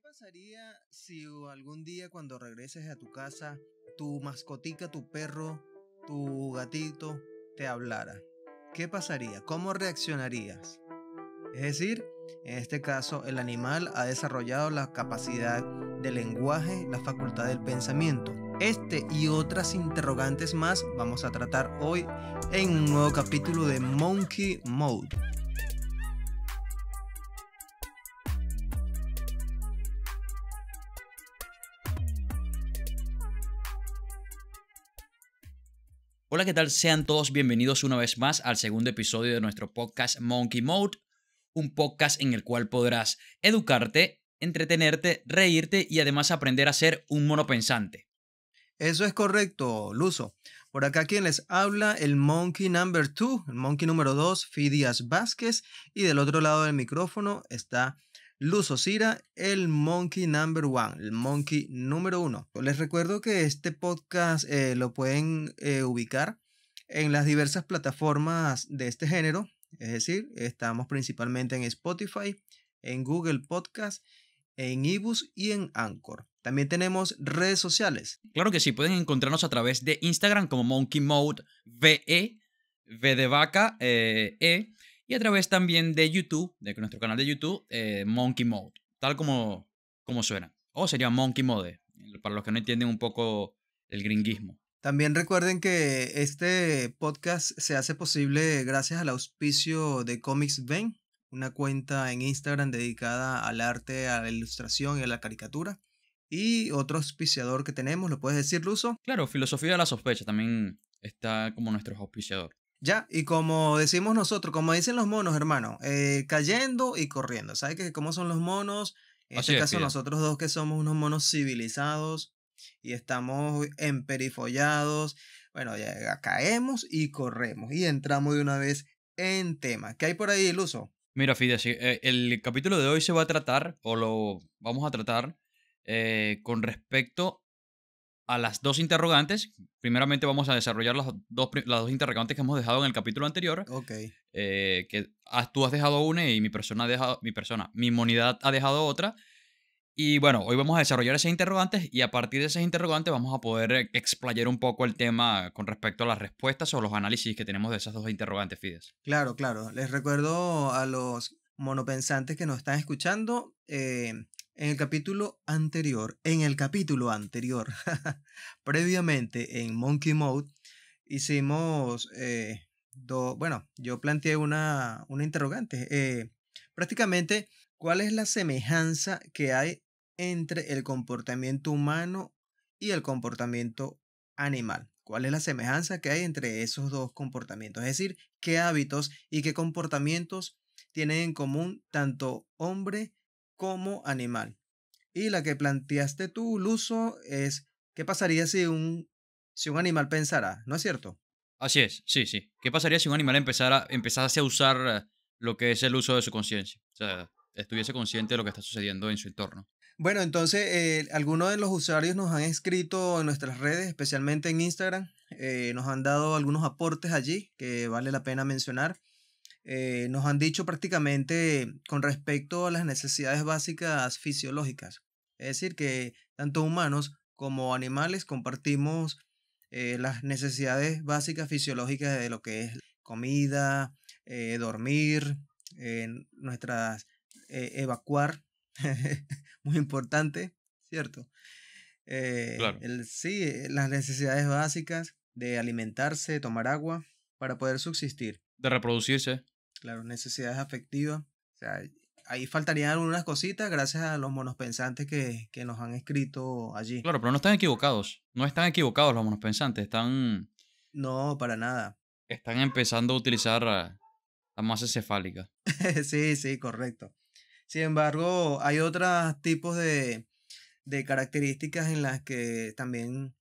pasaría si algún día cuando regreses a tu casa, tu mascotica, tu perro, tu gatito te hablara? ¿Qué pasaría? ¿Cómo reaccionarías? Es decir, en este caso, el animal ha desarrollado la capacidad del lenguaje, la facultad del pensamiento. Este y otras interrogantes más vamos a tratar hoy en un nuevo capítulo de Monkey Mode. Hola, ¿qué tal? Sean todos bienvenidos una vez más al segundo episodio de nuestro podcast Monkey Mode, un podcast en el cual podrás educarte, entretenerte, reírte y además aprender a ser un mono pensante. Eso es correcto, Luso. Por acá quien les habla, el Monkey Number 2, el Monkey número 2, Fidias Vázquez, y del otro lado del micrófono está Luso Cira, el Monkey Number 1, el Monkey número 1. Les recuerdo que este podcast lo pueden ubicar en las diversas plataformas de este género, es decir, estamos principalmente en Spotify, en Google Podcast, en eBooks y en Anchor. También tenemos redes sociales. Claro que sí, pueden encontrarnos a través de Instagram como Monkey Mode VE, V de vaca, y a través también de YouTube, de nuestro canal de YouTube, Monkey Mode, tal como suena. O sería Monkey Mode, para los que no entienden un poco el gringuismo. También recuerden que este podcast se hace posible gracias al auspicio de Comics Ben, una cuenta en Instagram dedicada al arte, a la ilustración y a la caricatura. Y otro auspiciador que tenemos, ¿lo puedes decir, Luso? Claro, Filosofía de la Sospecha también está como nuestro auspiciador. Ya, y como decimos nosotros, como dicen los monos, hermano, cayendo y corriendo. ¿Sabes que cómo son los monos? En Así este es, caso, Fidel. nosotros dos que somos unos monos civilizados y estamos emperifollados. Bueno, ya caemos y corremos y entramos de una vez en tema. ¿Qué hay por ahí, Luso? Mira, Fidel, sí, el capítulo de hoy se va a tratar, o lo vamos a tratar, con respecto a las dos interrogantes. Primeramente vamos a desarrollar las dos interrogantes que hemos dejado en el capítulo anterior. Ok. Tú has dejado una y mi monedad ha dejado otra. Y bueno, hoy vamos a desarrollar esas interrogantes y a partir de esas interrogantes vamos a poder explayar un poco el tema con respecto a las respuestas o los análisis que tenemos de esas dos interrogantes, Fides. Claro, claro. Les recuerdo a los monopensantes que nos están escuchando, en el capítulo anterior, previamente en Monkey Mode, hicimos, bueno, yo planteé una interrogante. Prácticamente, ¿cuál es la semejanza que hay entre el comportamiento humano y el comportamiento animal? ¿Cuál es la semejanza que hay entre esos dos comportamientos? Es decir, ¿qué hábitos y qué comportamientos tienen en común tanto hombre como animal? Y la que planteaste tú, Luso, es ¿qué pasaría si un animal pensara? ¿No es cierto? Así es, sí, sí. ¿Qué pasaría si un animal empezase a usar lo que es el uso de su conciencia? O sea, estuviese consciente de lo que está sucediendo en su entorno. Bueno, entonces algunos de los usuarios nos han escrito en nuestras redes, especialmente en Instagram, nos han dado algunos aportes allí que vale la pena mencionar. Nos han dicho prácticamente con respecto a las necesidades básicas fisiológicas. Es decir, que tanto humanos como animales compartimos las necesidades básicas fisiológicas de lo que es comida, dormir, nuestras evacuar, muy importante, ¿cierto? Claro. Sí, las necesidades básicas de alimentarse, tomar agua para poder subsistir. De reproducirse. Claro, necesidades afectivas. O sea, ahí faltarían algunas cositas gracias a los monos pensantes que nos han escrito allí. Claro, pero no están equivocados. No están equivocados los monos pensantes. No, para nada. Están empezando a utilizar la masa cefálica. Sí, sí, correcto. Sin embargo, hay otros tipos de características en las que también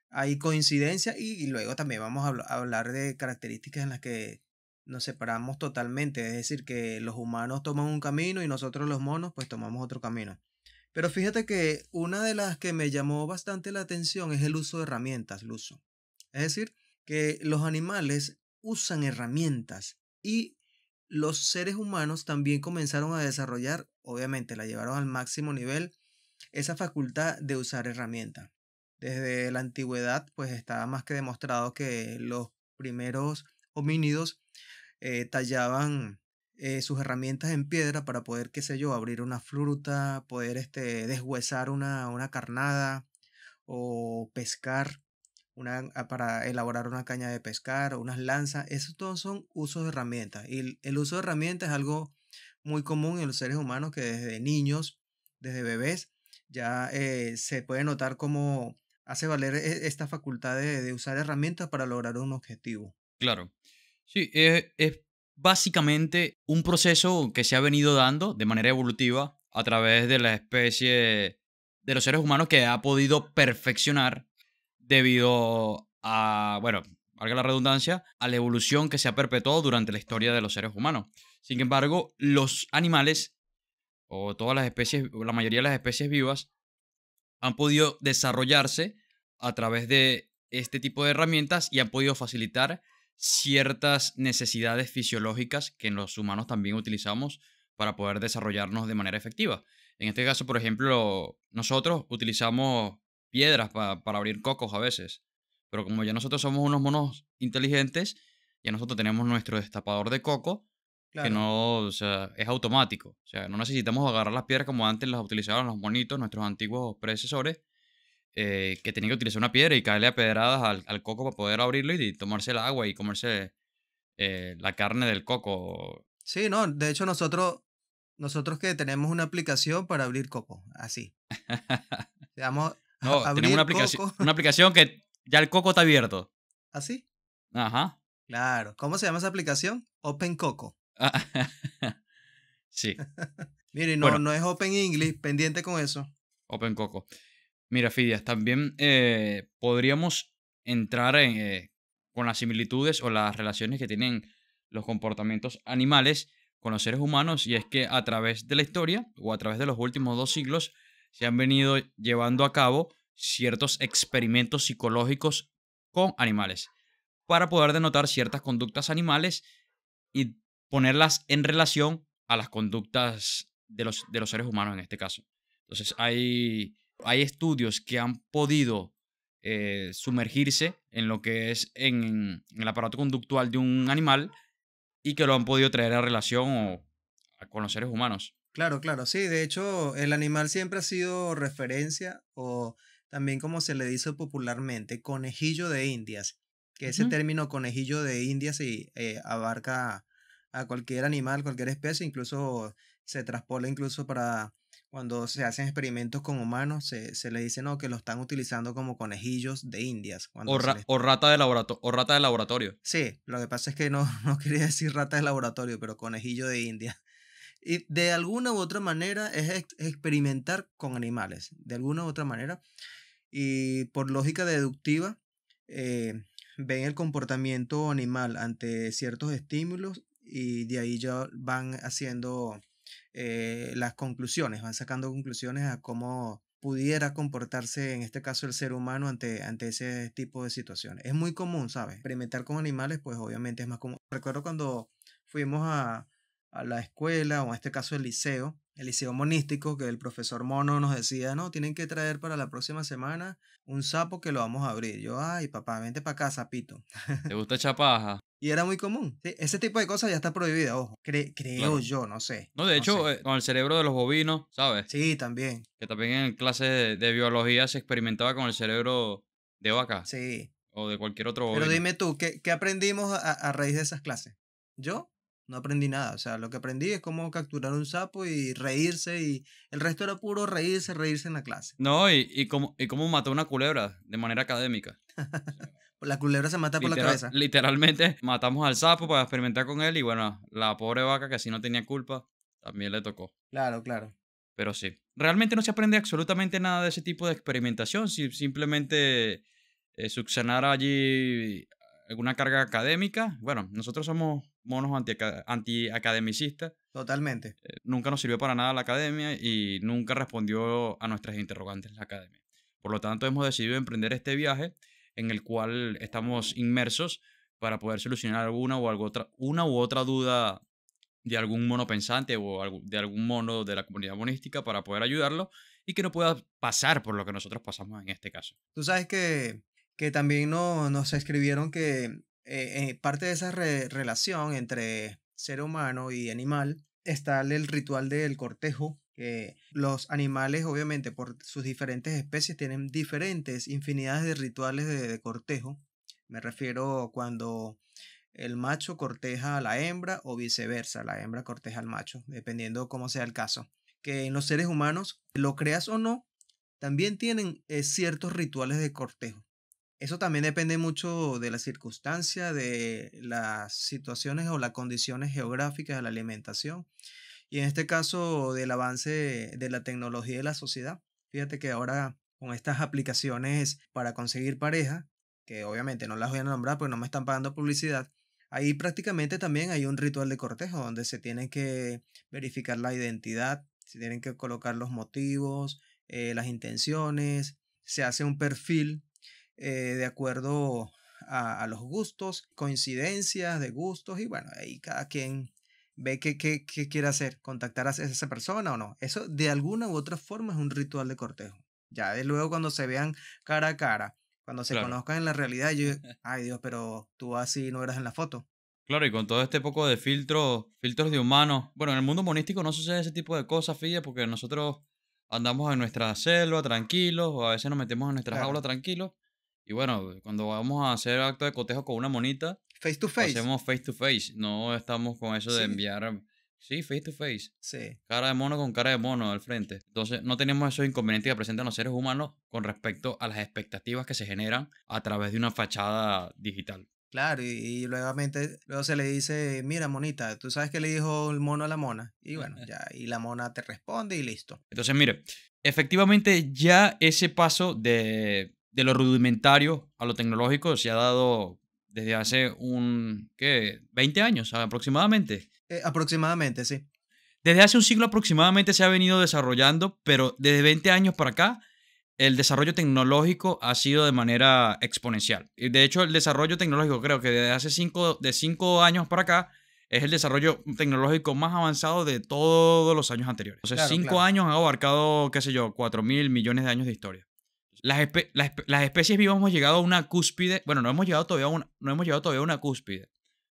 hay coincidencia y luego también vamos a hablar de características en las que nos separamos totalmente. Es decir, que los humanos toman un camino y nosotros los monos pues tomamos otro camino. Pero fíjate que una de las que me llamó bastante la atención es el uso de herramientas, Luso. Es decir, que los animales usan herramientas y los seres humanos también comenzaron a desarrollar, obviamente la llevaron al máximo nivel, esa facultad de usar herramientas. Desde la antigüedad, pues estaba más que demostrado que los primeros homínidos tallaban sus herramientas en piedra para poder, qué sé yo, abrir una fruta, poder deshuesar una carnada o pescar, para elaborar una caña de pescar o unas lanzas. Esos todos son usos de herramientas. Y el uso de herramientas es algo muy común en los seres humanos que desde niños, desde bebés, ya se puede notar cómo hace valer esta facultad de usar herramientas para lograr un objetivo. Claro. Sí, es básicamente un proceso que se ha venido dando de manera evolutiva a través de la especie de los seres humanos que ha podido perfeccionar debido a, bueno, valga la redundancia, a la evolución que se ha perpetuado durante la historia de los seres humanos. Sin embargo, los animales o todas las especies, o la mayoría de las especies vivas, han podido desarrollarse a través de este tipo de herramientas y han podido facilitar ciertas necesidades fisiológicas que los humanos también utilizamos para poder desarrollarnos de manera efectiva. En este caso, por ejemplo, nosotros utilizamos piedras para abrir cocos a veces, pero como ya nosotros somos unos monos inteligentes, ya nosotros tenemos nuestro destapador de coco que Claro. no, o sea, es automático. O sea, no necesitamos agarrar las piedras como antes las utilizaban los monitos, nuestros antiguos predecesores, que tenían que utilizar una piedra y caerle a pedradas al coco para poder abrirlo y tomarse el agua y comerse la carne del coco. Sí, no, de hecho nosotros que tenemos una aplicación para abrir coco, así. Le damos a No, tenemos abrir coco, una aplicación que ya el coco está abierto. así. Ajá. Claro. ¿Cómo se llama esa aplicación? Open Coco. Sí. Mire, no, Bueno, no es Open English, pendiente con eso. Open Coco. Mira, Fidias, también podríamos entrar con las similitudes o las relaciones que tienen los comportamientos animales con los seres humanos, y es que a través de la historia o a través de los últimos 2 siglos se han venido llevando a cabo ciertos experimentos psicológicos con animales para poder denotar ciertas conductas animales y ponerlas en relación a las conductas de los seres humanos en este caso. Entonces, hay estudios que han podido sumergirse en lo que es en el aparato conductual de un animal y que lo han podido traer a relación con los seres humanos. Claro, claro, sí. De hecho, el animal siempre ha sido referencia o también como se le dice popularmente, conejillo de Indias, que ese Ujú. término conejillo de Indias sí, abarca a cualquier animal, cualquier especie, incluso se traspola incluso para cuando se hacen experimentos con humanos, se le dice no, que lo están utilizando como conejillos de Indias, cuando se les... O rata de o rata de laboratorio. Sí, lo que pasa es que no, no quería decir rata de laboratorio, pero conejillo de Indias. Y de alguna u otra manera es experimentar con animales, de alguna u otra manera. Y por lógica deductiva, eh, ven el comportamiento animal ante ciertos estímulos y de ahí ya van haciendo las conclusiones, van sacando conclusiones a cómo pudiera comportarse, en este caso, el ser humano ante ese tipo de situaciones. Es muy común, ¿sabes? Experimentar con animales, pues obviamente es más común. Recuerdo cuando fuimos a la escuela, o en este caso el liceo monístico, que el profesor Mono nos decía, no, tienen que traer para la próxima semana un sapo que lo vamos a abrir. Yo, ay, papá, vente para acá, sapito. ¿Te gusta echar paja? Y era muy común. Sí, ese tipo de cosas ya está prohibida, ojo. Creo Claro. yo, no sé, No, de no hecho, sé. con el cerebro de los bovinos, ¿sabes? Sí, también. Que también en clase de biología se experimentaba con el cerebro de vaca Sí. o de cualquier otro Pero bovino. dime tú, ¿qué aprendimos a raíz de esas clases? Yo no aprendí nada. O sea, lo que aprendí es cómo capturar un sapo y reírse y el resto era puro reírse, reírse en la clase. No, y cómo mató una culebra de manera académica. O sea, La culebra se mata por la cabeza. literalmente matamos al sapo para experimentar con él y bueno, la pobre vaca que así no tenía culpa, también le tocó. Claro, claro. Pero sí, realmente no se aprende absolutamente nada de ese tipo de experimentación, simplemente subsanar allí alguna carga académica. Bueno, nosotros somos monos antiacademicistas. Totalmente. Nunca nos sirvió para nada la academia y nunca respondió a nuestras interrogantes la academia. Por lo tanto, hemos decidido emprender este viaje en el cual estamos inmersos para poder solucionar una u otra duda de algún mono pensante o de algún mono de la comunidad monística para poder ayudarlo y que no pueda pasar por lo que nosotros pasamos en este caso. Tú sabes que también nos escribieron que parte de esa relación entre ser humano y animal está el ritual del cortejo, que los animales, obviamente, por sus diferentes especies, tienen diferentes infinidades de rituales de cortejo. Me refiero cuando el macho corteja a la hembra o viceversa, la hembra corteja al macho, dependiendo cómo sea el caso. Que en los seres humanos, lo creas o no, también tienen ciertos rituales de cortejo. Eso también depende mucho de la circunstancia, de las situaciones o las condiciones geográficas de la alimentación y en este caso del avance de la tecnología y la sociedad. Fíjate que ahora con estas aplicaciones para conseguir pareja, que obviamente no las voy a nombrar porque no me están pagando publicidad, ahí prácticamente también hay un ritual de cortejo donde se tiene que verificar la identidad, se tienen que colocar los motivos, las intenciones, se hace un perfil de acuerdo a los gustos, coincidencias de gustos y bueno, ahí cada quien ve qué quiere hacer, contactar a esa persona o no. Eso de alguna u otra forma es un ritual de cortejo. Ya de luego cuando se vean cara a cara, cuando se Claro. conozcan en la realidad, yo, ay Dios, pero tú así no eras en la foto. Claro, y con todo este poco de filtros de humanos. Bueno, en el mundo monístico no sucede ese tipo de cosas, fíjate, porque nosotros andamos en nuestra selva tranquilos, o a veces nos metemos en nuestra Claro. jaula tranquilos. Y bueno, cuando vamos a hacer acto de cotejo con una monita, Face to lo face. hacemos face to face. No estamos con eso de Sí, enviar. Sí, face to face. sí. Cara de mono con cara de mono al frente. Entonces, no tenemos esos inconvenientes que presentan los seres humanos con respecto a las expectativas que se generan a través de una fachada digital. Claro, y luego se le dice, mira, monita, ¿tú sabes qué le dijo el mono a la mona? Y bueno, ya, y la mona te responde y listo. Entonces, mire, efectivamente ya ese paso de lo rudimentario a lo tecnológico se ha dado desde hace ¿qué? 20 años aproximadamente. Aproximadamente, sí. Desde hace un siglo aproximadamente se ha venido desarrollando, pero desde 20 años para acá, el desarrollo tecnológico ha sido de manera exponencial. Y de hecho, el desarrollo tecnológico creo que desde hace de 5 años para acá es el desarrollo tecnológico más avanzado de todos los años anteriores. Entonces, Claro, 5 claro. años han abarcado, qué sé yo, 4.000 millones de años de historia. Las especies vivas hemos llegado a una cúspide, bueno, no hemos llegado todavía a una cúspide,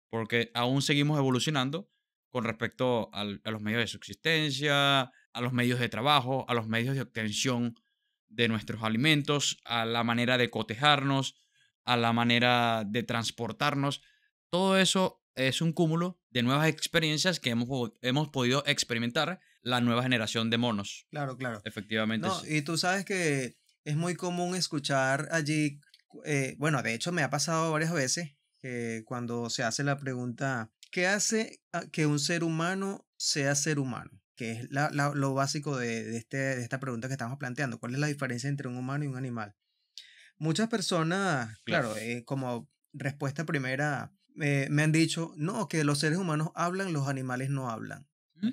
porque aún seguimos evolucionando con respecto a los medios de subsistencia, a los medios de trabajo, a los medios de obtención de nuestros alimentos, a la manera de cotejarnos, a la manera de transportarnos. Todo eso es un cúmulo de nuevas experiencias que hemos podido experimentar la nueva generación de monos. Claro, claro. Efectivamente, No, sí. y tú sabes que es muy común escuchar allí, bueno, de hecho me ha pasado varias veces que cuando se hace la pregunta, ¿qué hace que un ser humano sea ser humano? Que es lo básico de esta pregunta que estamos planteando. ¿Cuál es la diferencia entre un humano y un animal? Muchas personas, Claro. claro, como respuesta primera, me han dicho, no, que los seres humanos hablan, los animales no hablan. ¿Mm?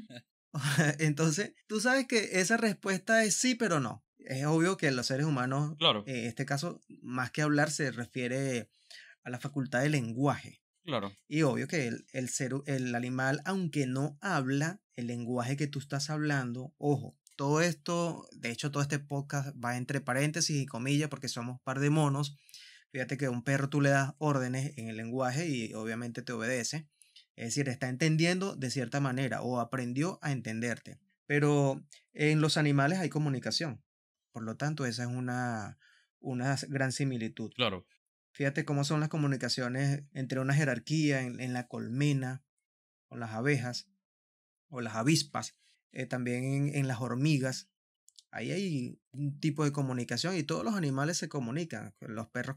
Entonces, tú sabes que esa respuesta es sí, pero no. Es obvio que los seres humanos, Claro, en este caso, más que hablar, se refiere a la facultad de lenguaje. claro, Y obvio que el animal, aunque no habla el lenguaje que tú estás hablando, ojo, todo esto, de hecho, todo este podcast va entre paréntesis y comillas porque somos par de monos. Fíjate que a un perro tú le das órdenes en el lenguaje y obviamente te obedece. Es decir, está entendiendo de cierta manera o aprendió a entenderte. Pero en los animales hay comunicación. Por lo tanto, esa es una gran similitud. claro. Fíjate cómo son las comunicaciones entre una jerarquía en la colmena, con las abejas o las avispas, también en las hormigas. Ahí hay un tipo de comunicación y todos los animales se comunican. Los perros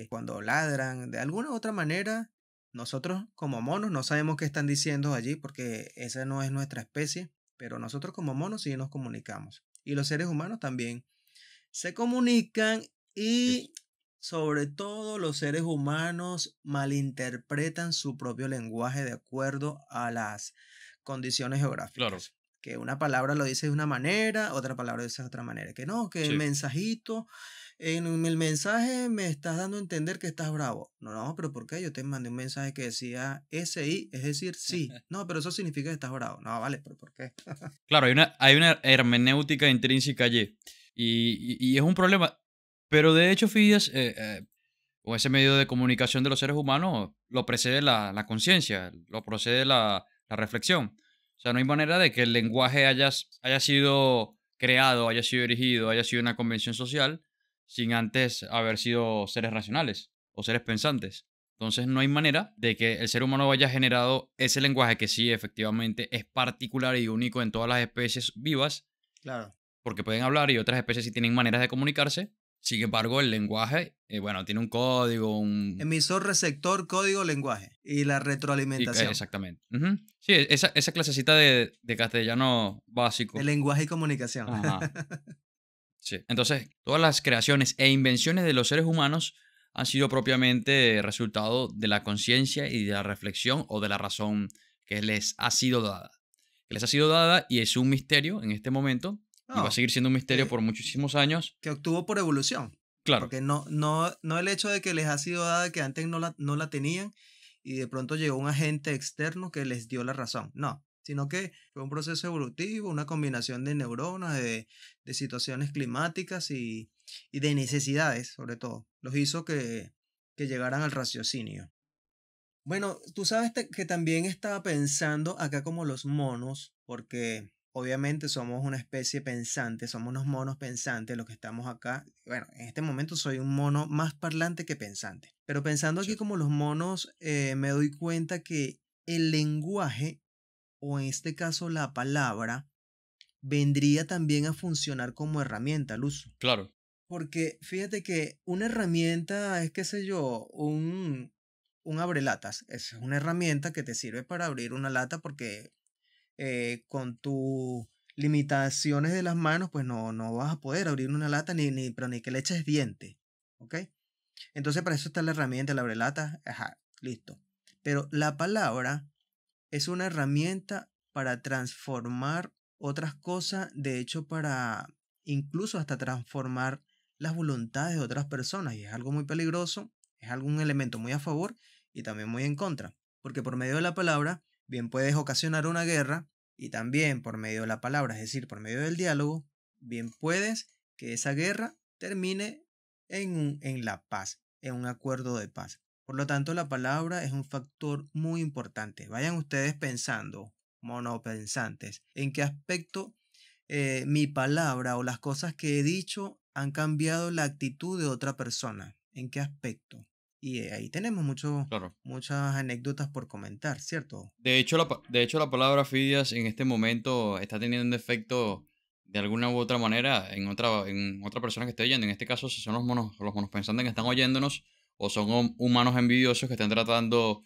cuando ladran, de alguna u otra manera, nosotros como monos no sabemos qué están diciendo allí porque esa no es nuestra especie, pero nosotros como monos sí nos comunicamos. Y los seres humanos también se comunican Sí, y sobre todo los seres humanos malinterpretan su propio lenguaje de acuerdo a las condiciones claro. geográficas. que una palabra lo dice de una manera, otra palabra lo dice de otra manera. Que no, que el Sí. mensajito, en el mensaje me estás dando a entender que estás bravo. No, no, pero ¿por qué? Yo te mandé un mensaje que decía SI, es decir, sí. No, pero eso significa que estás bravo. No, vale, pero ¿por qué? Claro, hay una hermenéutica intrínseca allí. Y es un problema. Pero de hecho, Fidias, o ese medio de comunicación de los seres humanos lo precede la conciencia, lo precede la reflexión. O sea, no hay manera de que el lenguaje haya sido creado, haya sido erigido, haya sido una convención social sin antes haber sido seres racionales o seres pensantes. Entonces, no hay manera de que el ser humano haya generado ese lenguaje que sí, efectivamente, es particular y único en todas las especies vivas, Claro. porque pueden hablar y otras especies sí tienen maneras de comunicarse. Sin embargo, el lenguaje, bueno, tiene un código, Emisor, receptor, código, lenguaje. Y la retroalimentación. exactamente. Ujú. Sí, esa clasecita de castellano De básico. lenguaje y comunicación. Ajá, sí. Entonces, todas las creaciones e invenciones de los seres humanos han sido propiamente resultado de la conciencia y de la reflexión o de la razón que les ha sido dada. Que les ha sido dada y es un misterio en este momento y va a No, seguir siendo un misterio que, por muchísimos años. que obtuvo por evolución. Claro, Porque no el hecho de que les ha sido dada que antes no la tenían y de pronto llegó un agente externo que les dio la razón. No, sino que fue un proceso evolutivo, una combinación de neuronas, de situaciones climáticas y de necesidades, sobre todo. Los hizo que llegaran al raciocinio. Bueno, tú sabes que también estaba pensando acá como los monos, porque obviamente somos una especie pensante, somos unos monos pensantes los que estamos acá. Bueno, en este momento soy un mono más parlante que pensante. Pero pensando aquí sí, como los monos, me doy cuenta que el lenguaje, o en este caso la palabra, vendría también a funcionar como herramienta al uso. claro, Porque fíjate que una herramienta es, qué sé yo, un abrelatas. Es una herramienta que te sirve para abrir una lata porque con tus limitaciones de las manos, pues no vas a poder abrir una lata pero ni que le eches diente. ¿Ok? Entonces para eso está la herramienta, el abrelatas. Ajá, listo. Pero la palabra es una herramienta para transformar otras cosas, de hecho para incluso hasta transformar las voluntades de otras personas. Y es algo muy peligroso, es algún elemento muy a favor y también muy en contra. Porque por medio de la palabra, bien puedes ocasionar una guerra y también por medio de la palabra, es decir, por medio del diálogo, bien puedes que esa guerra termine en la paz, en un acuerdo de paz. Por lo tanto, la palabra es un factor muy importante. Vayan ustedes pensando, monopensantes, en qué aspecto mi palabra o las cosas que he dicho han cambiado la actitud de otra persona. ¿En qué aspecto? Y ahí tenemos claro. muchas anécdotas por comentar, ¿cierto? De hecho, la palabra Fidias en este momento está teniendo un efecto de alguna u otra manera en otra persona que esté oyendo. En este caso, si son los monos pensantes que están oyéndonos o son humanos envidiosos que están tratando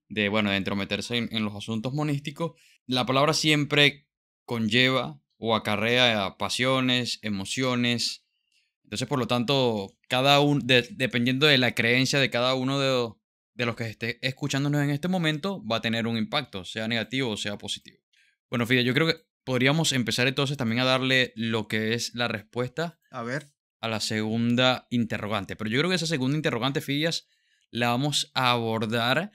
de entrometerse en los asuntos monísticos, la palabra siempre conlleva o acarrea pasiones, emociones. Entonces, por lo tanto, dependiendo de la creencia de cada uno de los que esté escuchándonos en este momento, va a tener un impacto, sea negativo o sea positivo. Bueno, Fide, yo creo que podríamos empezar entonces también a darle lo que es la respuesta A ver, a la segunda interrogante. Pero yo creo que esa segunda interrogante, Fidias, la vamos a abordar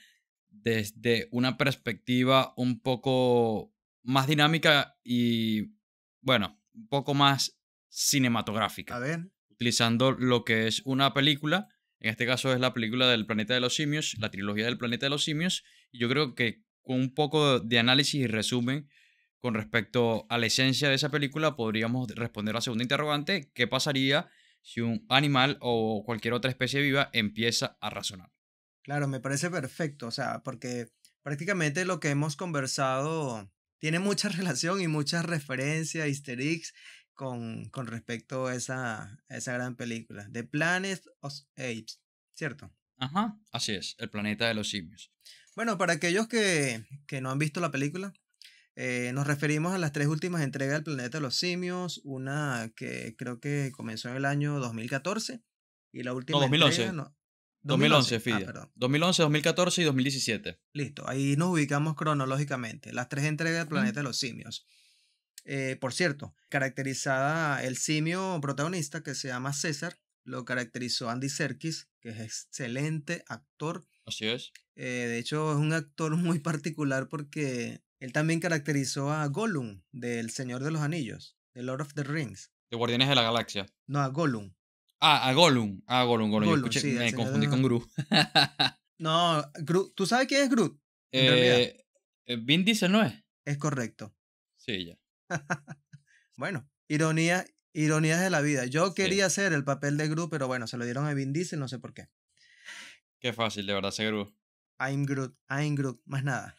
desde una perspectiva un poco más dinámica y, bueno, un poco más a cinematográfica, ver. utilizando lo que es una película. En este caso es la película del Planeta de los Simios, la trilogía del Planeta de los Simios. Y yo creo que con un poco de análisis y resumen con respecto a la esencia de esa película, podríamos responder la segunda interrogante: ¿qué pasaría si un animal o cualquier otra especie viva empieza a razonar? Claro, me parece perfecto, o sea, porque prácticamente lo que hemos conversado tiene mucha relación y muchas referencias, easter eggs con respecto a esa gran película, The Planet of Apes, ¿cierto? Ajá, así es, el Planeta de los Simios. Bueno, para aquellos que no han visto la película, nos referimos a las tres últimas entregas del Planeta de los Simios, una que creo que comenzó en el año 2014 y la No, última entrega, 2011. no, 2011, 2011, Fidia. perdón. 2011, 2014 y 2017. Listo, ahí nos ubicamos cronológicamente. Las tres entregas del Ujú. Planeta de los Simios. Por cierto, caracterizada el simio protagonista que se llama César, lo caracterizó Andy Serkis, que es excelente actor. Así es. De hecho, es un actor muy particular porque él también caracterizó a Gollum del Señor de los Anillos, de Lord of the Rings. De Guardianes de la Galaxia. No, a Gollum. Ah, a Gollum. Ah, Gollum. Yo Gollum, escuché, sí, del me Señor de confundí los... con Gru. No, Groot. ¿Tú sabes quién es Groot? En realidad, eh, Vin Diesel, ¿no es? es correcto. Sí, ya. Bueno, ironías de la vida. Yo Sí. quería hacer el papel de Groot, pero bueno, se lo dieron a Vin Diesel, no sé por qué. Qué fácil, de verdad, ese Gru. I'm Groot, más nada.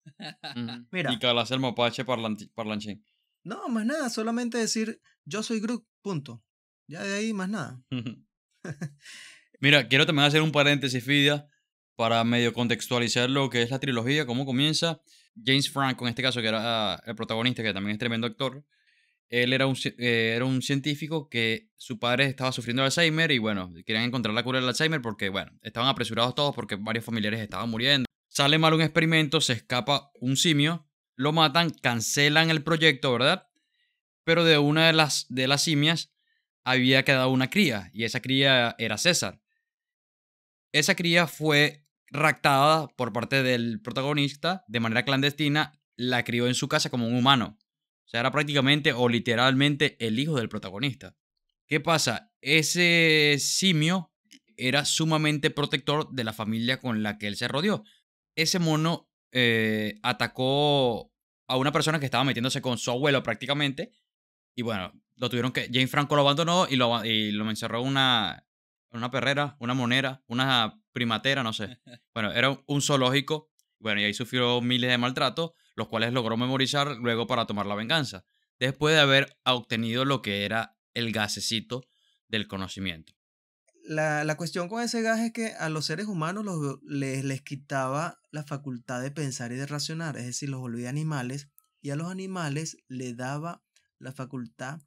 Ujú. Y Mira, que habla el mapache parlanchín. no, más nada, solamente decir yo soy Groot, punto. Ya de ahí más nada. Mira, quiero también hacer un paréntesis, Fidia, para medio contextualizar lo que es la trilogía, cómo comienza. James Franco, en este caso, que era el protagonista, que también es tremendo actor, él era un científico que su padre estaba sufriendo de Alzheimer y bueno, querían encontrar la cura del Alzheimer porque, bueno, estaban apresurados todos porque varios familiares estaban muriendo. Sale mal un experimento, se escapa un simio, lo matan, cancelan el proyecto, ¿verdad? Pero de una de las simias había quedado una cría y esa cría era César. Esa cría fue raptada por parte del protagonista de manera clandestina, la crió en su casa como un humano. O sea, era prácticamente o literalmente el hijo del protagonista. ¿Qué pasa? Ese simio era sumamente protector de la familia con la que él se rodeó. Ese mono atacó a una persona que estaba metiéndose con su abuelo prácticamente. Y bueno, lo tuvieron que. Jane Franco lo abandonó y lo encerró en una perrera, una monera, una primatera, no sé. Bueno, era un zoológico. Bueno, y ahí sufrió miles de maltratos, los cuales logró memorizar luego para tomar la venganza. Después de haber obtenido lo que era el gasecito del conocimiento. La cuestión con ese gas es que a los seres humanos les quitaba la facultad de pensar y de razonar, es decir, los volvía animales, y a los animales les daba la facultad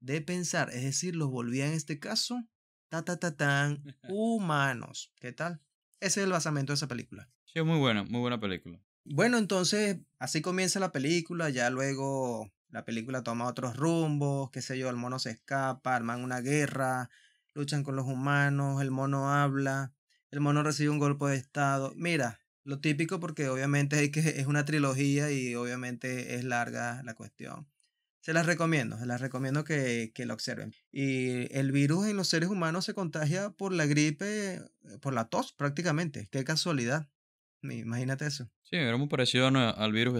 de pensar, es decir, los volvía en este caso, tan, humanos. ¿Qué tal? Ese es el basamento de esa película. Sí, muy buena película. Bueno, entonces así comienza la película, ya luego la película toma otros rumbos, qué sé yo, el mono se escapa, arman una guerra, luchan con los humanos, el mono habla, el mono recibe un golpe de estado. Mira, lo típico porque obviamente es una trilogía y obviamente es larga la cuestión. Se las recomiendo que la observen. Y el virus en los seres humanos se contagia por la gripe, por la tos prácticamente. Qué casualidad. Imagínate eso. Sí, era muy parecido al virus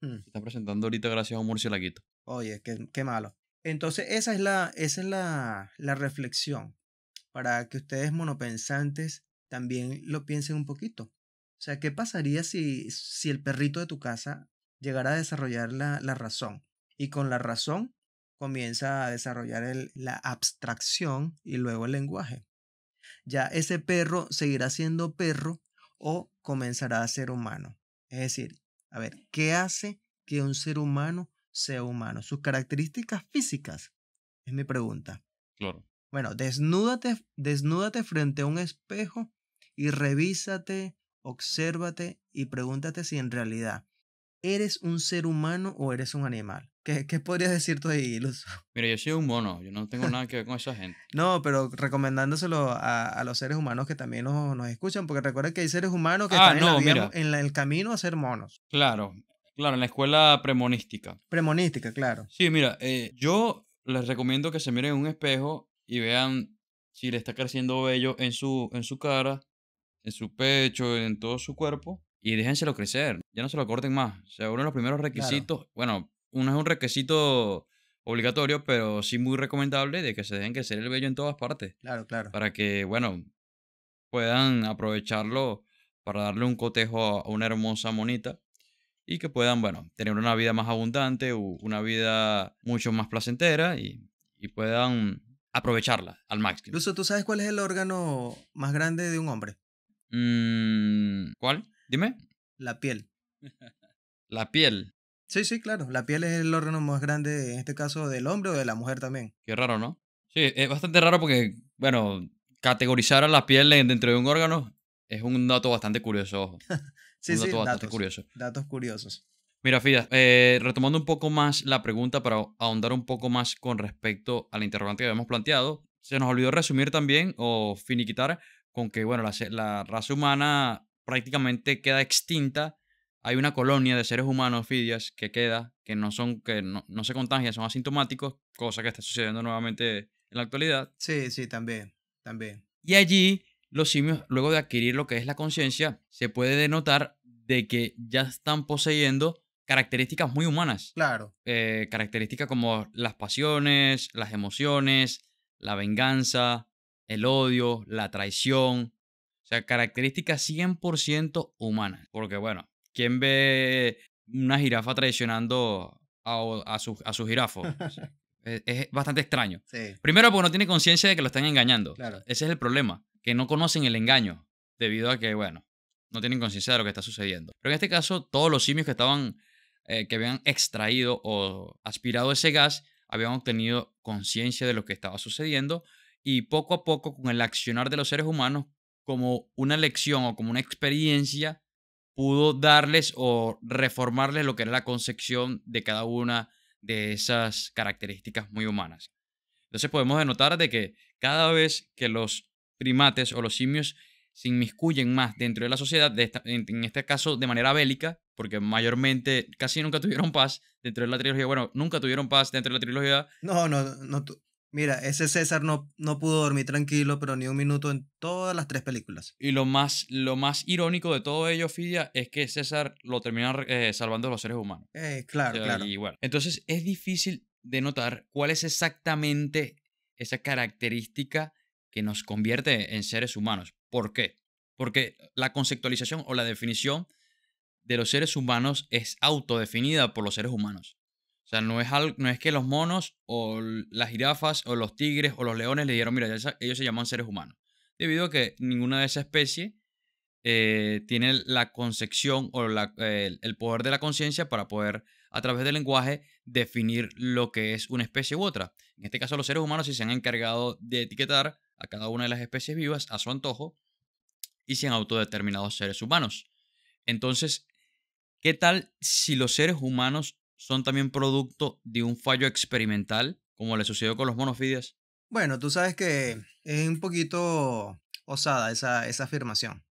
Mm. que está presentando ahorita gracias a un murciélaguito. Oye, qué malo. Entonces, esa es la reflexión para que ustedes monopensantes también lo piensen un poquito. O sea, ¿qué pasaría si el perrito de tu casa llegara a desarrollar la razón? Y con la razón comienza a desarrollar la abstracción y luego el lenguaje. Ya ese perro seguirá siendo perro o comenzará a ser humano. Es decir, a ver, ¿qué hace que un ser humano sea humano? Sus características físicas, es mi pregunta. Claro. Bueno, desnúdate frente a un espejo y revísate, obsérvate y pregúntate si en realidad eres un ser humano o eres un animal. ¿Qué podrías decir tú ahí, Luz? Mira, yo soy un mono, yo no tengo nada que ver con esa gente. No, pero recomendándoselo a los seres humanos que también nos escuchan, porque recuerda que hay seres humanos que Ah, están en la no, vía, mira, el camino a ser monos. claro, claro, en la escuela premonística. Premonística, claro. Sí, mira, yo les recomiendo que se miren en un espejo y vean si le está creciendo vello en su cara, en su pecho, en todo su cuerpo, y déjenselo crecer, ya no se lo corten más. O sea, uno de los primeros Claro, requisitos, bueno, no es un requisito obligatorio, pero sí muy recomendable de que se dejen crecer el vello en todas partes, claro. para que, bueno, puedan aprovecharlo para darle un cotejo a una hermosa monita y que puedan, bueno, tener una vida más abundante, una vida mucho más placentera y puedan aprovecharla al máximo. Incluso, ¿tú sabes cuál es el órgano más grande de un hombre? ¿Cuál? Dime. La piel. La piel. Sí, claro. La piel es el órgano más grande, en este caso, del hombre o de la mujer también. Qué raro, ¿no? Sí, es bastante raro porque, bueno, categorizar a la piel dentro de un órgano es un dato bastante curioso, ojo. Un Sí, dato bastante datos. curioso. Datos curiosos. Mira, Fidas, retomando un poco más la pregunta para ahondar un poco más con respecto a la interrogante que habíamos planteado, se nos olvidó resumir también o finiquitar con que, bueno, la raza humana prácticamente queda extinta. Hay una colonia de seres humanos, Fidias, que queda, que no se contagian, son asintomáticos, cosa que está sucediendo nuevamente en la actualidad. Sí, sí, también, también. Y allí los simios, luego de adquirir lo que es la conciencia, se puede denotar de que ya están poseyendo características muy humanas. Claro, Características como las pasiones, las emociones, la venganza, el odio, la traición. O sea, características 100% humanas. Porque bueno, ¿quién ve una jirafa traicionando a su jirafo? O sea, es bastante extraño. sí, Primero, porque no tiene conciencia de que lo están engañando. O sea, claro. ese es el problema, que no conocen el engaño, debido a que, bueno, no tienen conciencia de lo que está sucediendo. Pero en este caso, todos los simios que habían extraído o aspirado ese gas, habían obtenido conciencia de lo que estaba sucediendo y poco a poco, con el accionar de los seres humanos, como una lección o como una experiencia, pudo darles o reformarles lo que era la concepción de cada una de esas características muy humanas. Entonces podemos denotar de que cada vez que los primates o los simios se inmiscuyen más dentro de la sociedad, en este caso de manera bélica, porque mayormente casi nunca tuvieron paz dentro de la trilogía, bueno, nunca tuvieron paz dentro de la trilogía, No, no, no. Mira, ese César no pudo dormir tranquilo, pero ni un minuto en todas las tres películas. y lo más irónico de todo ello, Fidia, es que César lo termina salvando a los seres humanos. O Claro, sea, claro. y bueno, entonces es difícil de notar cuál es exactamente esa característica que nos convierte en seres humanos. ¿Por qué? Porque la conceptualización o la definición de los seres humanos es autodefinida por los seres humanos. O sea, no es que los monos o las jirafas o los tigres o los leones le dijeron, mira, ellos se llaman seres humanos. Debido a que ninguna de esas especies tiene la concepción o el poder de la conciencia para poder, a través del lenguaje, definir lo que es una especie u otra. En este caso, los seres humanos sí se han encargado de etiquetar a cada una de las especies vivas a su antojo y se han autodeterminado seres humanos. Entonces, ¿qué tal si los seres humanos son también producto de un fallo experimental, como le sucedió con los monofidias? Bueno, tú sabes que es un poquito osada esa afirmación.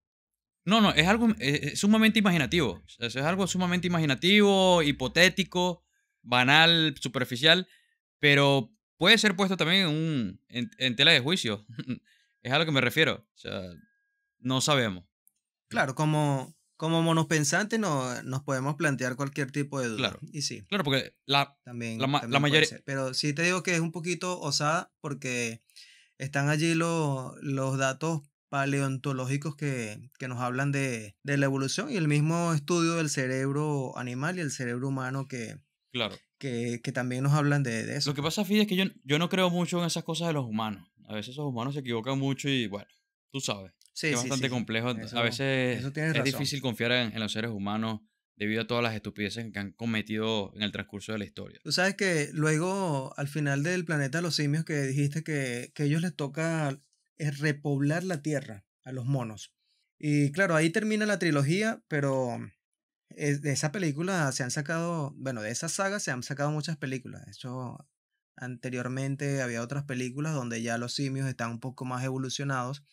No, no, es algo sumamente imaginativo. O sea, eso es algo sumamente imaginativo, hipotético, banal, superficial, pero puede ser puesto también en tela de juicio. Es a lo que me refiero. O sea, no sabemos. Claro, como monopensantes nos podemos plantear cualquier tipo de duda. Claro. Y sí, Claro, porque la también puede mayoría. ser. Pero sí te digo que es un poquito osada porque están allí los datos paleontológicos que nos hablan de la evolución y el mismo estudio del cerebro animal y el cerebro humano Claro. que también nos hablan de Lo eso, que pues. pasa, Fide, es que yo no creo mucho en esas cosas de los humanos. A veces esos humanos se equivocan mucho y bueno, tú sabes que Sí, es sí, bastante sí, sí. complejo. A veces Eso tienes es razón. difícil confiar en los seres humanos debido a todas las estupideces que han cometido en el transcurso de la historia. Tú sabes que luego, al final del planeta de los simios, que dijiste que a ellos les toca repoblar la tierra a los monos. Y claro, ahí termina la trilogía, pero de esa película se han sacado, bueno, de esa saga se han sacado muchas películas. De hecho, anteriormente había otras películas donde ya los simios están un poco más evolucionados.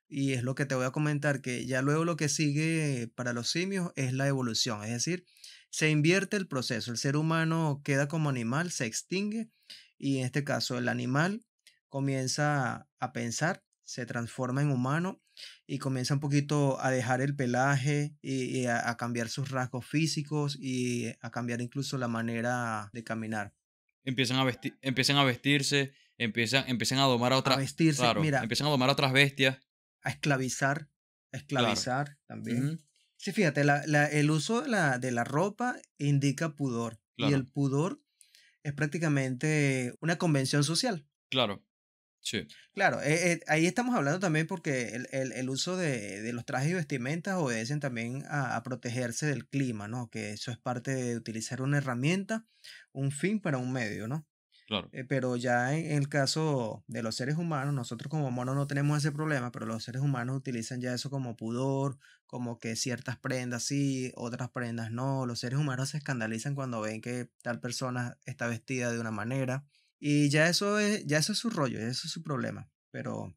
Y es lo que te voy a comentar, que ya luego lo que sigue para los simios es la evolución. Es decir, se invierte el proceso. El ser humano queda como animal, se extingue. Y en este caso, el animal comienza a pensar, se transforma en humano y comienza un poquito a dejar el pelaje y a cambiar sus rasgos físicos y a cambiar incluso la manera de caminar. Empiezan a vestirse, empiezan a domar a A otras, vestirse, claro, mira, empiezan a domar a otras bestias, a esclavizar, a claro. esclavizar también. Ujú, Sí, fíjate, el uso de la ropa indica pudor y el claro, pudor es prácticamente una convención social. claro, sí, Claro, ahí estamos hablando también porque el uso de los trajes y vestimentas obedecen también a protegerse del clima, ¿no? Que eso es parte de utilizar una herramienta, un fin para un medio, ¿no? claro. Pero ya en el caso de los seres humanos, nosotros como monos no tenemos ese problema, pero los seres humanos utilizan ya eso como pudor, como que ciertas prendas sí, otras prendas no. Los seres humanos se escandalizan cuando ven que tal persona está vestida de una manera. Y ya eso es su rollo, eso es su problema. Pero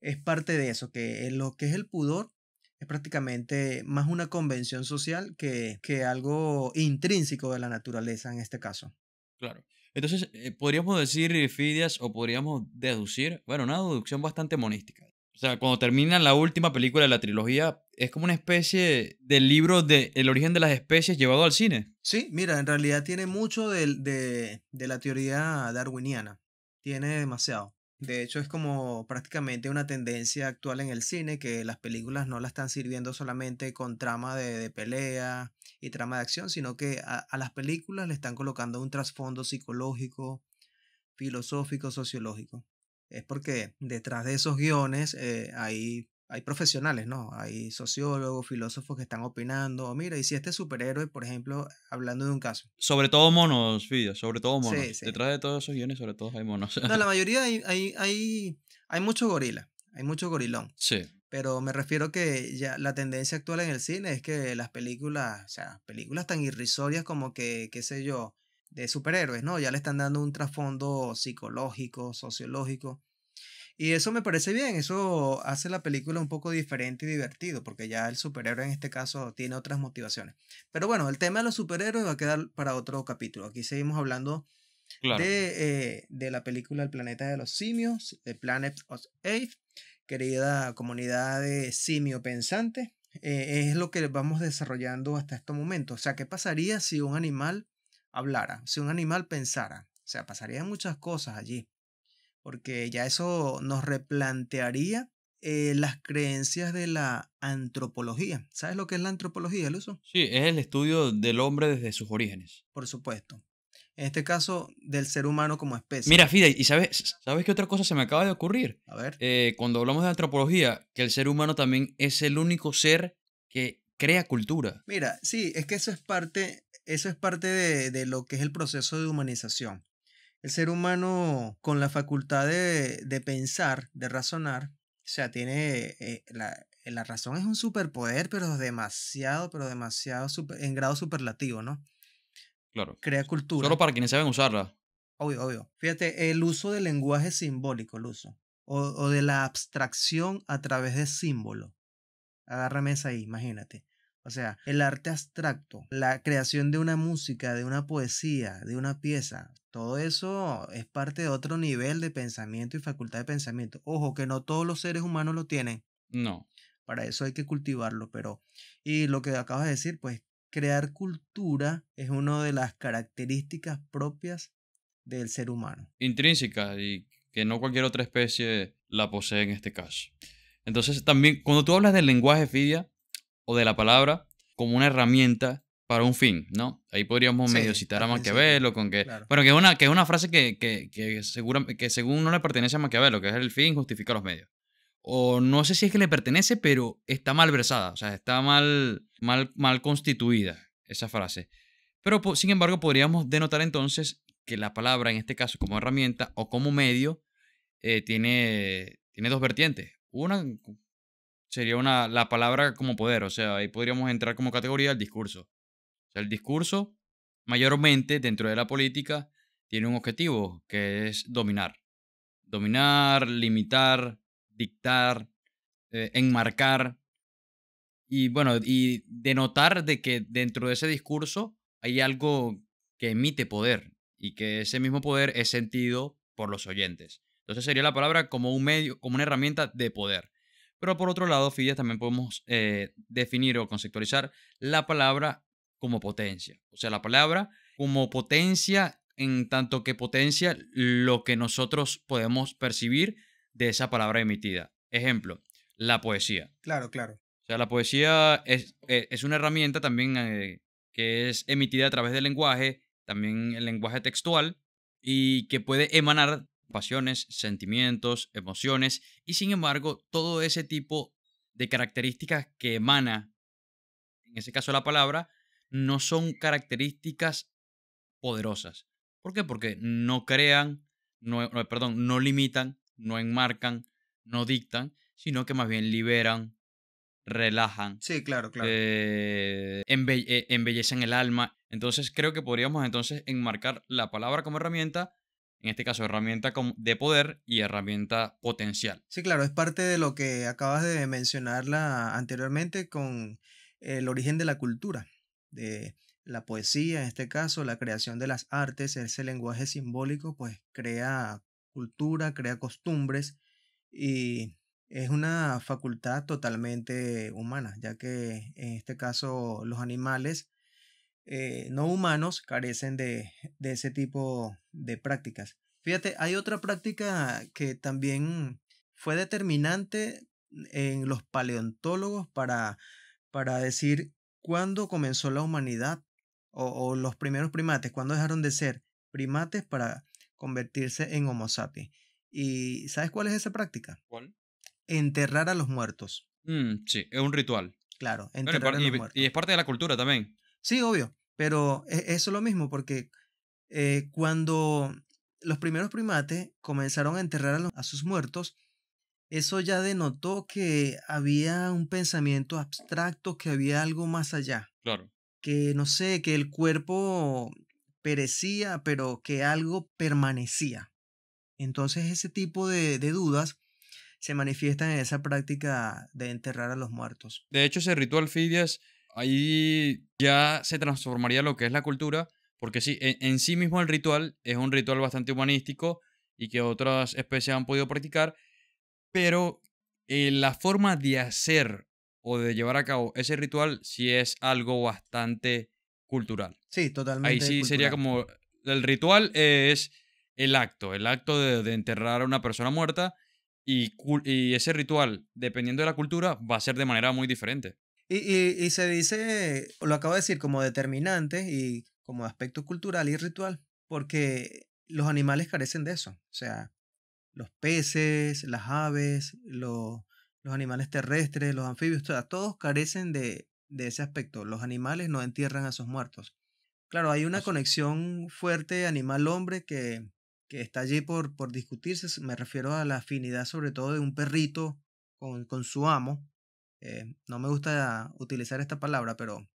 es parte de eso, que lo que es el pudor es prácticamente más una convención social que algo intrínseco de la naturaleza en este caso. Claro. Entonces, podríamos decir, Fidias, o podríamos deducir, bueno, una deducción bastante monística. O sea, cuando termina la última película de la trilogía, es como una especie del libro de El origen de las especies llevado al cine. Sí, mira, en realidad tiene mucho de la teoría darwiniana, tiene demasiado. De hecho, es como prácticamente una tendencia actual en el cine que las películas no la están sirviendo solamente con trama de pelea y trama de acción, sino que a las películas le están colocando un trasfondo psicológico, filosófico, sociológico. Es porque detrás de esos guiones hay profesionales, ¿no? Hay sociólogos, filósofos que están opinando. "Oh, mira, y si este superhéroe, por ejemplo, hablando de un caso. Sobre todo monos, Fidias, sobre todo Sí, monos. sí. Detrás de todos esos guiones, sobre todo hay monos. No, la mayoría hay mucho gorila, hay mucho gorilón. Sí, Pero me refiero que ya la tendencia actual en el cine es que las películas, o sea, películas tan irrisorias como que, qué sé yo, de superhéroes, ¿no? Ya le están dando un trasfondo psicológico, sociológico. Y eso me parece bien, eso hace la película un poco diferente y divertido, porque ya el superhéroe en este caso tiene otras motivaciones. Pero bueno, el tema de los superhéroes va a quedar para otro capítulo. Aquí seguimos hablando claro. de la película El planeta de los simios, The Planet of Apes, querida comunidad de simio pensante. Es lo que vamos desarrollando hasta este momento. O sea, ¿qué pasaría si un animal hablara, si un animal pensara? O sea, pasarían muchas cosas allí, porque ya eso nos replantearía las creencias de la antropología. ¿Sabes lo que es la antropología, Luso? Sí, es el estudio del hombre desde sus orígenes. Por supuesto. En este caso, del ser humano como especie. Mira, Fide, ¿y sabes qué otra cosa se me acaba de ocurrir? A ver. Cuando hablamos de antropología, que el ser humano también es el único ser que crea cultura. Mira, sí, es que eso es parte de lo que es el proceso de humanización. El ser humano con la facultad de pensar, de razonar, o sea, tiene la razón es un superpoder, pero demasiado en grado superlativo, ¿no? Claro. Crea Solo cultura, para quienes saben usarla. obvio, obvio. Fíjate, el uso del lenguaje simbólico, el uso, o de la abstracción a través de símbolos. Agárrame esa ahí, imagínate. O sea, el arte abstracto, la creación de una música, de una poesía, de una pieza, todo eso es parte de otro nivel de pensamiento y facultad de pensamiento. Ojo, que no todos los seres humanos lo tienen, No. para eso hay que cultivarlo, pero... Y lo que acabas de decir, pues crear cultura es una de las características propias del ser humano. Intrínseca y que no cualquier otra especie la posee en este caso. Entonces, también, cuando tú hablas del lenguaje, Fidia, o de la palabra, como una herramienta para un fin, ¿no? Ahí podríamos medio Sí, citar a al principio, Maquiavelo con que, claro. bueno, que es una frase que según no le pertenece a Maquiavelo, que es el fin justifica los medios. O no sé si es que le pertenece, pero está mal versada, o sea, está mal constituida esa frase. Pero, sin embargo, podríamos denotar entonces que la palabra, en este caso, como herramienta o como medio, tiene dos vertientes. Una sería la palabra como poder, o sea, ahí podríamos entrar como categoría el discurso. O sea, el discurso, mayormente dentro de la política, tiene un objetivo, que es dominar. Dominar, limitar, dictar, enmarcar y, bueno, y denotar de que dentro de ese discurso hay algo que emite poder y que ese mismo poder es sentido por los oyentes. Entonces sería la palabra como un medio, como una herramienta de poder. Pero por otro lado, Fides, también podemos definir o conceptualizar la palabra como potencia. O sea, la palabra como potencia en tanto que potencia lo que nosotros podemos percibir de esa palabra emitida. Ejemplo, la poesía. Claro, claro. O sea, la poesía es una herramienta también que es emitida a través del lenguaje, también el lenguaje textual, y que puede emanar pasiones, sentimientos, emociones, y sin embargo, todo ese tipo de características que emana, en ese caso la palabra, no son características poderosas. ¿Por qué? Porque no crean, no limitan, no enmarcan, no dictan, sino que más bien liberan, relajan, Sí, claro, claro. embellecen el alma. Entonces creo que podríamos entonces enmarcar la palabra como herramienta, en este caso herramienta de poder y herramienta potencial. Sí, claro, es parte de lo que acabas de mencionarla anteriormente con el origen de la cultura, de la poesía, en este caso, la creación de las artes, ese lenguaje simbólico, pues crea cultura, crea costumbres y es una facultad totalmente humana, ya que en este caso los animales no humanos carecen de ese tipo de prácticas. Fíjate, hay otra práctica que también fue determinante en los paleontólogos para decir cuándo comenzó la humanidad o los primeros primates, cuándo dejaron de ser primates para convertirse en Homo sapiens. ¿Y sabes cuál es esa práctica? ¿Cuál? Enterrar a los muertos. Sí, es un ritual. Claro, Bueno, enterrar a los y muertos. es parte de la cultura también. Sí, obvio, pero eso es lo mismo porque cuando los primeros primates comenzaron a enterrar a sus muertos, eso ya denotó que había un pensamiento abstracto, que había algo más allá, Claro. que no sé, que el cuerpo perecía, pero que algo permanecía. Entonces ese tipo de dudas se manifiestan en esa práctica de enterrar a los muertos. De hecho, ese ritual Fidias, ahí ya se transformaría lo que es la cultura, porque sí, en sí mismo el ritual es un ritual bastante humanístico y que otras especies han podido practicar, pero la forma de hacer o de llevar a cabo ese ritual sí es algo bastante cultural. Sí, Ahí totalmente sí sería cultural. como el ritual es el acto de enterrar a una persona muerta y ese ritual, dependiendo de la cultura, va a ser de manera muy diferente. Y se dice, lo acabo de decir, como determinante y como aspecto cultural y ritual, porque los animales carecen de eso. O sea, los peces, las aves, los animales terrestres, los anfibios, o sea, todos carecen de ese aspecto. Los animales no entierran a sus muertos. Claro, hay una Así. conexión fuerte animal-hombre que está allí por discutirse. Me refiero a la afinidad sobre todo de un perrito con su amo. No me gusta utilizar esta palabra, pero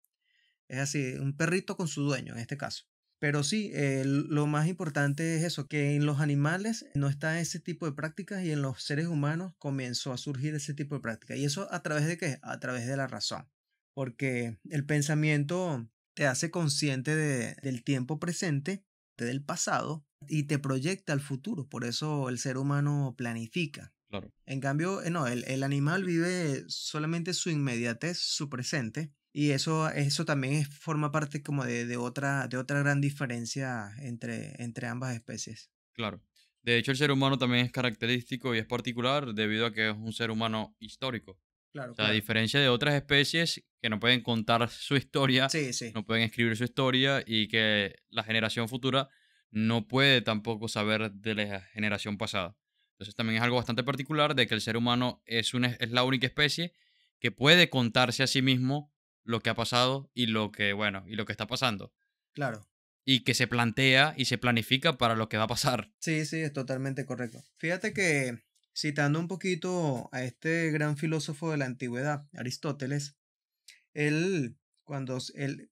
es así, un perrito con su dueño en este caso. Pero sí, lo más importante es eso, que en los animales no está ese tipo de prácticas y en los seres humanos comenzó a surgir ese tipo de práctica. ¿Y eso a través de qué? A través de la razón. Porque el pensamiento te hace consciente del tiempo presente, del pasado, y te proyecta al futuro. Por eso el ser humano planifica. Claro. En cambio, no, el animal vive solamente su inmediatez, su presente, y eso también forma parte como de otra gran diferencia entre ambas especies. Claro. De hecho, el ser humano también es característico y es particular debido a que es un ser humano histórico. Claro, O sea, a claro. diferencia de otras especies que no pueden contar su historia, Sí, sí, no pueden escribir su historia y que la generación futura no puede tampoco saber de la generación pasada. Entonces también es algo bastante particular de que el ser humano es la única especie que puede contarse a sí mismo lo que ha pasado y lo que, bueno, y lo que está pasando. claro. Y que se plantea y se planifica para lo que va a pasar. Sí, sí, es totalmente correcto. Fíjate que citando un poquito a este gran filósofo de la antigüedad, Aristóteles,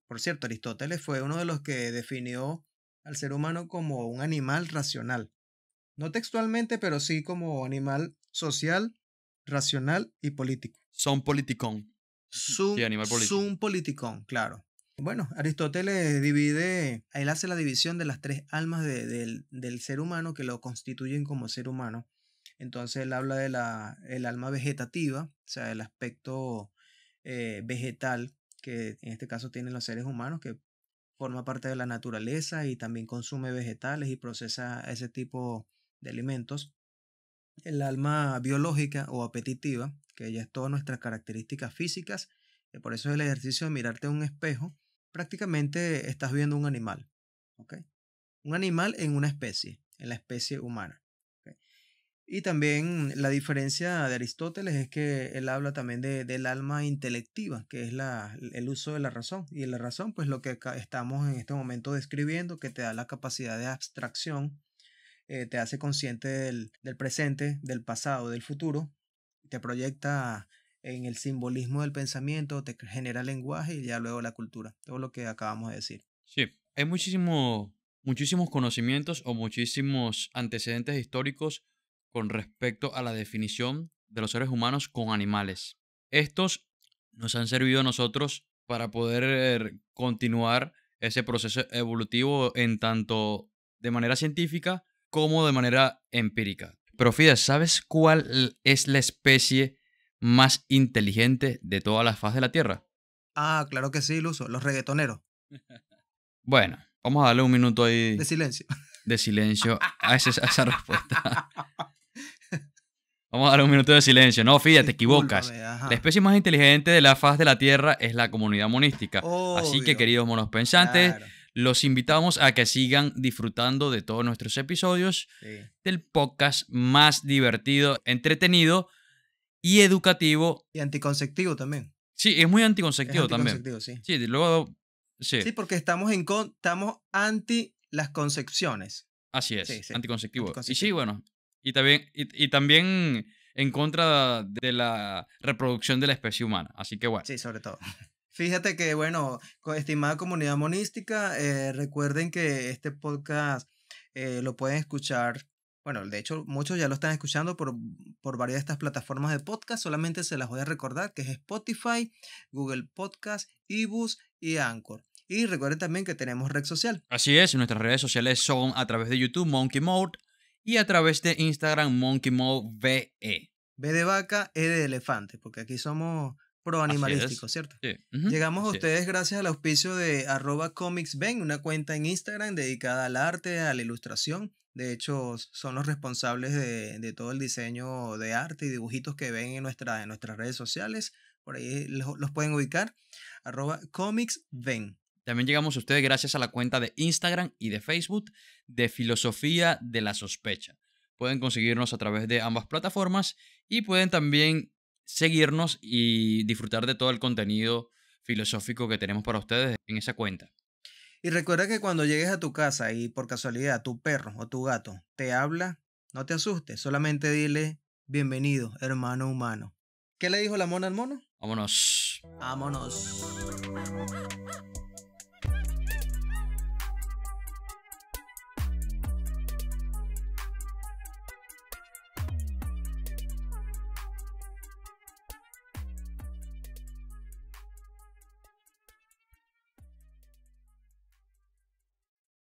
por cierto, Aristóteles fue uno de los que definió al ser humano como un animal racional. No textualmente, pero sí como animal social, racional y político. Son politicón. Sí, animal político. Sum politicón, claro. Bueno, Aristóteles él hace la división de las tres almas del ser humano que lo constituyen como ser humano. Entonces él habla el alma vegetativa, o sea, el aspecto vegetal que en este caso tienen los seres humanos, que forma parte de la naturaleza y también consume vegetales y procesa ese tipo de alimentos. El alma biológica o apetitiva, que ya es todas nuestras características físicas, y por eso el ejercicio de mirarte a un espejo, prácticamente estás viendo un animal, ¿ok? Un animal en una especie, en la especie humana. ¿Ok? Y también la diferencia de Aristóteles es que él habla también del alma intelectiva, que es el uso de la razón. Y la razón, pues lo que estamos en este momento describiendo, que te da la capacidad de abstracción, te hace consciente del presente, del pasado, del futuro, te proyecta en el simbolismo del pensamiento, te genera lenguaje y ya luego la cultura. Todo lo que acabamos de decir. Sí, hay muchísimos conocimientos o muchísimos antecedentes históricos con respecto a la definición de los seres humanos con animales. Estos nos han servido a nosotros para poder continuar ese proceso evolutivo en tanto de manera científica como de manera empírica. Pero Fide, ¿sabes cuál es la especie más inteligente de toda la faz de la Tierra? Ah, claro que sí, Luso. Los reggaetoneros. Bueno, vamos a darle un minuto De ahí silencio. de silencio a esa respuesta. Vamos a darle un minuto de silencio. No, fíjate, te equivocas. Discúlpame, La ajá. especie más inteligente de la faz de la Tierra es la comunidad monística. Así que, Obvio. queridos monos pensantes, Claro. los invitamos a que sigan disfrutando de todos nuestros episodios Sí. del podcast más divertido, entretenido y educativo. Y anticonceptivo también. Sí, es muy Es anticonceptivo también. anticonceptivo, sí. Sí, luego, sí, Sí, porque estamos anti las concepciones. así Sí, es, sí. anticonceptivo. Y sí, Anticonceptivo. bueno, y también en contra de la reproducción de la especie humana. Así que bueno, Sí, sobre todo. Fíjate que, bueno, estimada comunidad monística, recuerden que este podcast lo pueden escuchar. Bueno, de hecho, muchos ya lo están escuchando por varias de estas plataformas de podcast. Solamente se las voy a recordar que es Spotify, Google Podcast, eBooks y Anchor. Y recuerden también que tenemos red social. así es, nuestras redes sociales son a través de YouTube, Monkey Mode, y a través de Instagram, Monkey Mode VE. B de vaca, E de elefante, porque aquí somos pro Así es. animalísticos, ¿cierto? Sí, Llegamos a así es. ustedes gracias al auspicio de @comicsben, una cuenta en Instagram dedicada al arte, a la ilustración. De hecho, son los responsables de todo el diseño de arte y dibujitos que ven en nuestras redes sociales. Por ahí los pueden ubicar. @comicsben. También llegamos a ustedes gracias a la cuenta de Instagram y de Facebook de Filosofía de la Sospecha. Pueden conseguirnos a través de ambas plataformas y pueden también seguirnos y disfrutar de todo el contenido filosófico que tenemos para ustedes en esa cuenta. Y recuerda que cuando llegues a tu casa y por casualidad tu perro o tu gato te habla, no te asustes, solamente dile bienvenido, hermano humano. ¿Qué le dijo la mona al mono? Vámonos. Vámonos.